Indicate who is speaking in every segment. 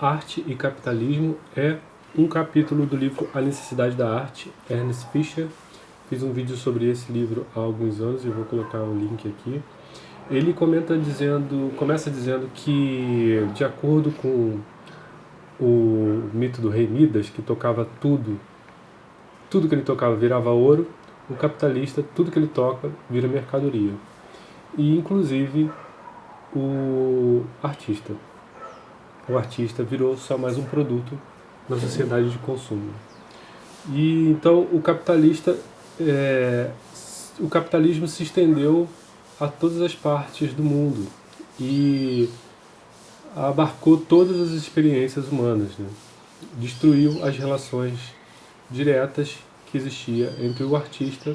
Speaker 1: Arte e Capitalismo é um capítulo do livro A Necessidade da Arte, Ernest Fischer. Fiz um vídeo sobre esse livro há alguns anos e vou colocar o link aqui. Ele começa dizendo que, de acordo com o mito do rei Midas, que tocava tudo que ele tocava virava ouro, o capitalista, tudo que ele toca vira mercadoria. E, inclusive, o artista. O artista virou só mais um produto na sociedade de consumo. E então o capitalismo se estendeu a todas as partes do mundo e abarcou todas as experiências humanas, né? Destruiu as relações diretas que existia entre o artista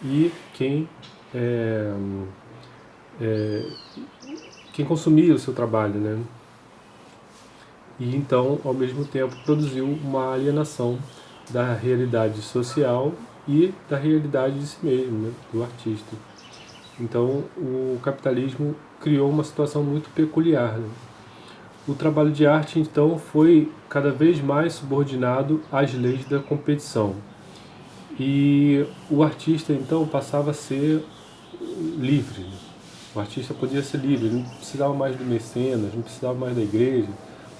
Speaker 1: e quem consumia o seu trabalho, né? E então, ao mesmo tempo, produziu uma alienação da realidade social e da realidade de si mesmo, né, do artista. Então, o capitalismo criou uma situação muito peculiar, né? O trabalho de arte, então, foi cada vez mais subordinado às leis da competição. E o artista, então, passava a ser livre. O artista podia ser livre, não precisava mais do mecenas, não precisava mais da igreja,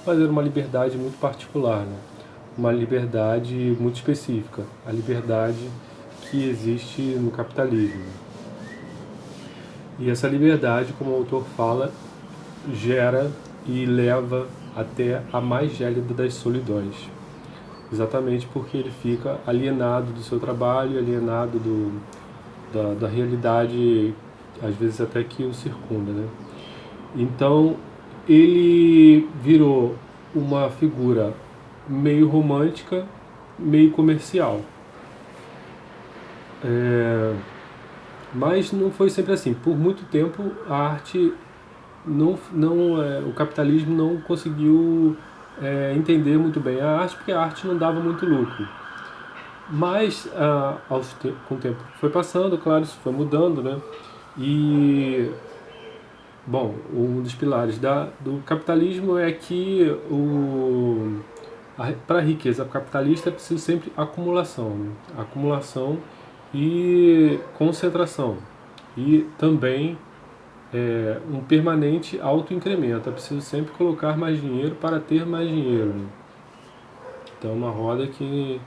Speaker 1: mas era uma liberdade muito particular, né? Uma liberdade muito específica, a liberdade que existe no capitalismo. E essa liberdade, como o autor fala, gera e leva até a mais gélida das solidões. Exatamente porque ele fica alienado do seu trabalho, alienado da realidade, às vezes até que o circunda, né? Então, ele virou uma figura meio romântica, meio comercial. Mas não foi sempre assim. Por muito tempo, a arte o capitalismo não conseguiu entender muito bem a arte, porque a arte não dava muito lucro. Mas, com o tempo foi passando, claro, isso foi mudando, né? E, bom, um dos pilares do capitalismo é que para a riqueza capitalista é preciso sempre acumulação, né? Acumulação e concentração. E também um permanente autoincremento. É preciso sempre colocar mais dinheiro para ter mais dinheiro, né? Então é uma roda que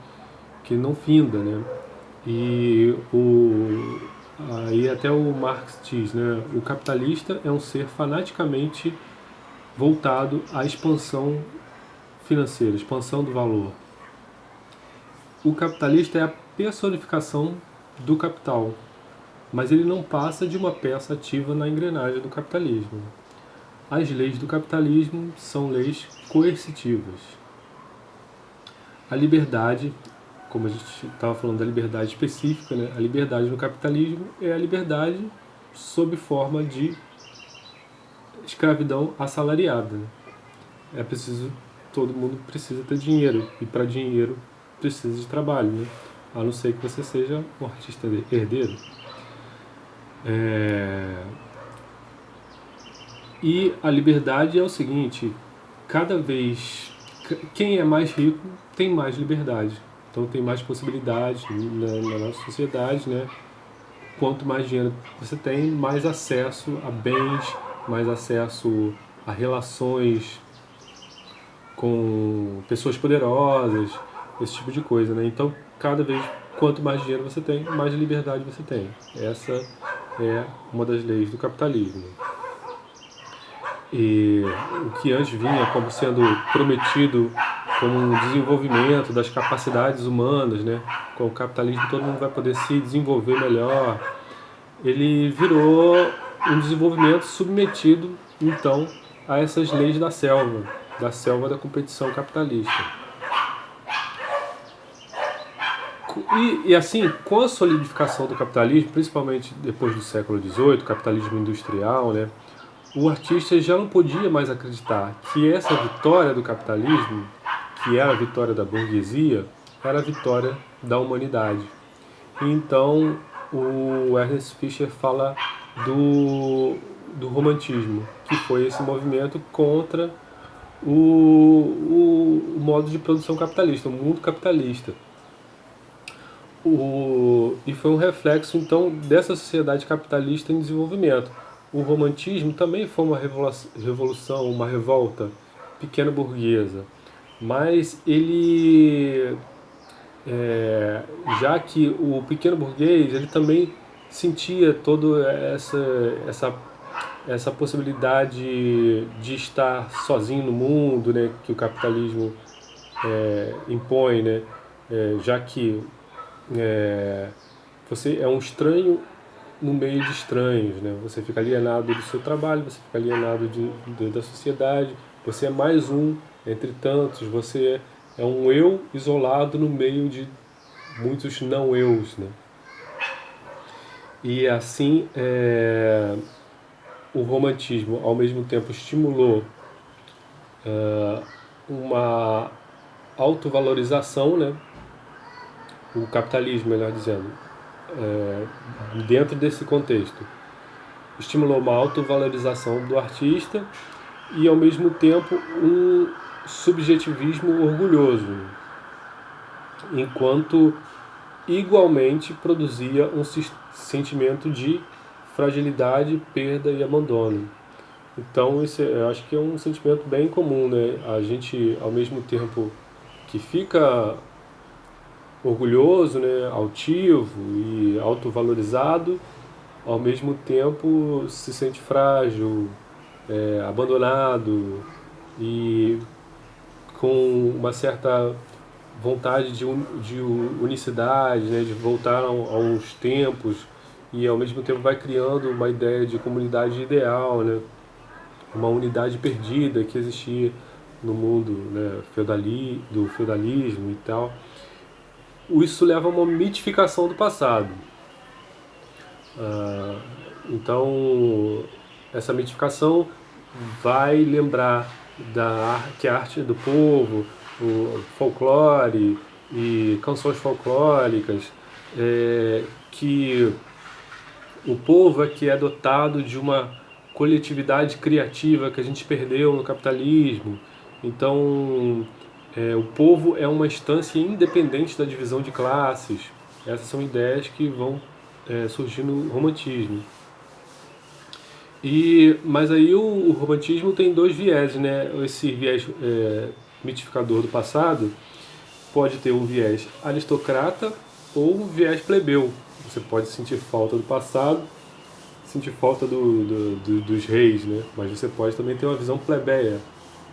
Speaker 1: não finda, né? E aí até o Marx diz, né? O capitalista é um ser fanaticamente voltado à expansão financeira, expansão do valor. O capitalista é a personificação do capital, mas ele não passa de uma peça ativa na engrenagem do capitalismo. As leis do capitalismo são leis coercitivas. A liberdade, como a gente estava falando da liberdade específica, né? A liberdade no capitalismo é a liberdade sob forma de escravidão assalariada. Todo mundo precisa ter dinheiro, e para dinheiro precisa de trabalho, né? A não ser que você seja um artista herdeiro. E a liberdade é o seguinte: cada vez quem é mais rico tem mais liberdade, então tem mais possibilidades na nossa sociedade, né? Quanto mais dinheiro você tem, mais acesso a bens, mais acesso a relações com pessoas poderosas, esse tipo de coisa, né? Então, cada vez, quanto mais dinheiro você tem, mais liberdade você tem. Essa é uma das leis do capitalismo. E o que antes vinha como sendo prometido como um desenvolvimento das capacidades humanas, né? Com o capitalismo todo mundo vai poder se desenvolver melhor. Ele virou um desenvolvimento submetido, então, a essas leis da selva da competição capitalista. E assim, com a solidificação do capitalismo, principalmente depois do século XVIII, capitalismo industrial, né, o artista já não podia mais acreditar que essa vitória do capitalismo, que era a vitória da burguesia, era a vitória da humanidade. E então o Ernest Fischer fala do romantismo, que foi esse movimento contra o modo de produção capitalista, o mundo capitalista. E foi um reflexo, então, dessa sociedade capitalista em desenvolvimento. O romantismo também foi uma revolução, uma revolta pequena burguesa, mas ele, já que o pequeno burguês, ele também sentia toda essa possibilidade de estar sozinho no mundo, né, que o capitalismo impõe, né, já que você é um estranho no meio de estranhos, né? Você fica alienado do seu trabalho, você fica alienado da sociedade, você é mais um entre tantos, você é um eu isolado no meio de muitos não eus, né? E assim, o romantismo ao mesmo tempo estimulou uma autovalorização, né? O capitalismo, melhor dizendo, dentro desse contexto, estimulou uma autovalorização do artista e, ao mesmo tempo, um subjetivismo orgulhoso, enquanto igualmente produzia um sentimento de fragilidade, perda e abandono. Então, eu acho que é um sentimento bem comum, né? A gente, ao mesmo tempo que fica orgulhoso, né, altivo e autovalorizado, ao mesmo tempo se sente frágil, abandonado e com uma certa vontade de unicidade, né, de voltar a uns tempos, e ao mesmo tempo vai criando uma ideia de comunidade ideal, né, uma unidade perdida que existia no mundo, né, do feudalismo e tal. Isso leva a uma mitificação do passado. Então, essa mitificação vai lembrar que a arte do povo, o folclore e canções folclóricas, que o povo é que é dotado de uma coletividade criativa que a gente perdeu no capitalismo. Então, o povo é uma instância independente da divisão de classes. Essas são ideias que vão surgir no romantismo. Mas aí o romantismo tem dois viés, né? Esse viés mitificador do passado pode ter um viés aristocrata ou um viés plebeu. Você pode sentir falta do passado, sentir falta dos reis, né? Mas você pode também ter uma visão plebeia.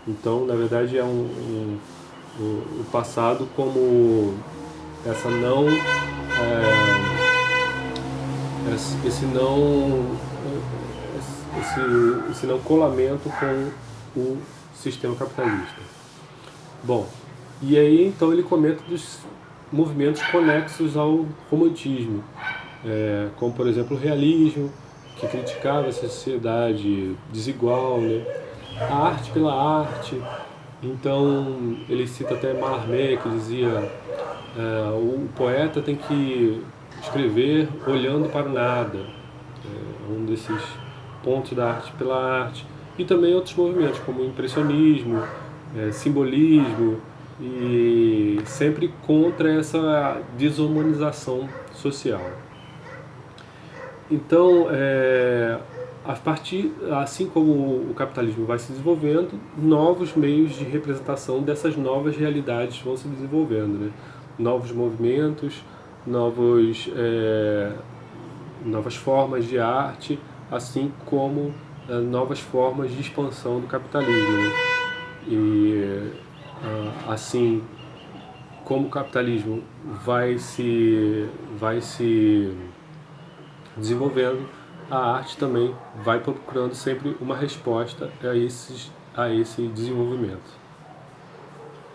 Speaker 1: Então, na verdade, é o passado como essa não esse não colamento com o sistema capitalista. Bom, e aí então ele comenta dos movimentos conexos ao romantismo, como por exemplo o realismo, que criticava essa sociedade desigual, né? A arte pela arte. Então ele cita até Mallarmé, que dizia o poeta tem que escrever olhando para o nada. Um desses pontos da arte pela arte. E também outros movimentos, como o impressionismo, simbolismo, e sempre contra essa desumanização social. Então, assim como o capitalismo vai se desenvolvendo, novos meios de representação dessas novas realidades vão se desenvolvendo, né? Novos movimentos, novas formas de arte, assim como novas formas de expansão do capitalismo, né? E assim como o capitalismo vai se desenvolvendo, a arte também vai procurando sempre uma resposta a esse desenvolvimento.